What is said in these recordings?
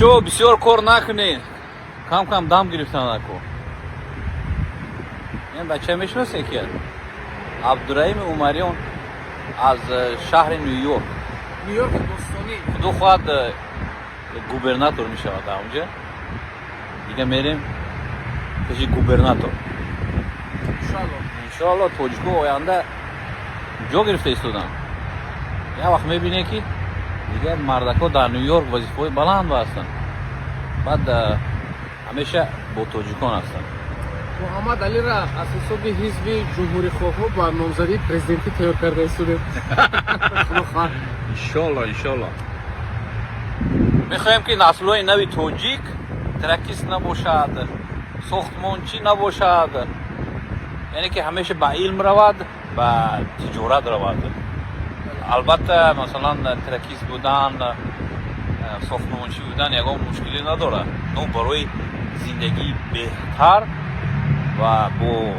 شو بسیار کار نکنین، کم کم دم گرفتن نکن. این بچه میشناسه که عبدالرحیم عمریان از شهر نیویورک بوستونی. خدا خواهد گوبرناتور می شود اونجا. دیگه میریم پیش گوبرناتور انشاءالله. توجیکو آینده جا گرفته ایستادن. یه وقت میبینه که دیگه مردکا در نیویورک وظیفه‌های بلند هستن، بعد همیشه با توجیکان هستن. محمد علی را از حساب حزب جمهوری خواه با نامزدی پرزیدنتی تیار کرده ایستاده. انشالله میخوایم که نسل‌های نوی توجیک ترکیست نباشد، ساختمانچی نباشد، یعنی که همیشه به علم رود، به تجارت رود. البته مثلا ترکیست بودن، ساختمانچی بودن یکم مشکلی نداره، نو برای زندگی بهتر و با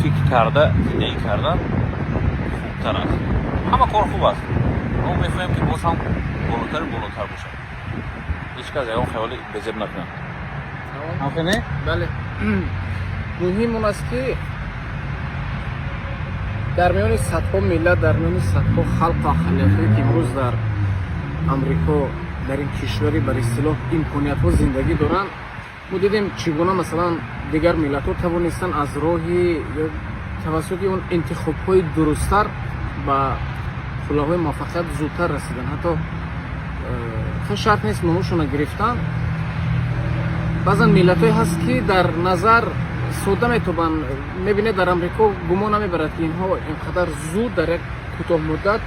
فکر کرده زندگی کردن خوبتر است. همه کار خوب است، ما میخوایم که باز هم بالاتر باشه. هیچ کس یکم خیالی بزرگ نکنه. همخونه؟ بله. مهم اون است که در میان صدها ملت، در میان صدها خلق و خلاقی که امروز در امریکا در این کشوری بر اصطلاح امکانیت ها زندگی دارن، ما دیدیم چگونه مثلا دیگر ملت ها توانستن از راهی یا توسط اون انتخاب های درستتر به خلاقه موفقیت زودتر رسیدن. حتی خیلی شرط نیست نموشون گرفتن. بعضا ملت های هست که در نظر ساده میتوبن میبینه در امریکا گمان نمیبرد که اینها اینقدر زود در یک کوتاه مدت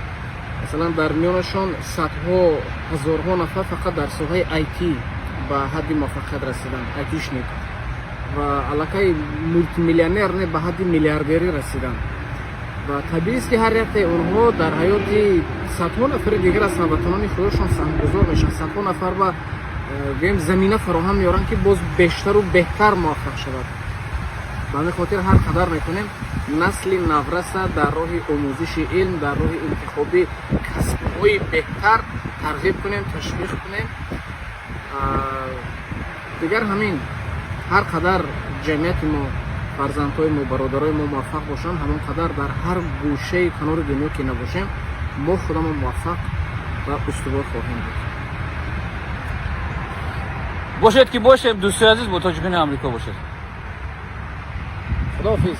مثلا در میانشان صدها هزارها نفر فقط در ساحه آیتی به حد موفقیت رسیدن، آیتیشنیک و علاقه مولتی میلیونر نه به حد میلیاردری رسیدن. و طبیعی است که هر یک اونها در حیات صدها نفر دیگر از هموطنان خودشان سهمگذار میشن، صدها نفر و گیم زمینه فراهم میارن که باز بیشتر و بهتر موفق شود. به همین خاطر هر قدر میکنیم نسل نورسه در راه آموزش علم، در راه انتخابی کسب‌های بهتر ترغیب کنیم، تشویق کنیم. دیگر همین هر قدر جمعیت ما، فرزندهای ما، برادرای ما موفق باشن، همون قدر در هر گوشه کنار دنیا که نباشیم ما خودمون موفق و استوار خواهیم بود. باشد که باشیم. دوستای عزیز با توجیکان امریکا باشد. خداحافظ.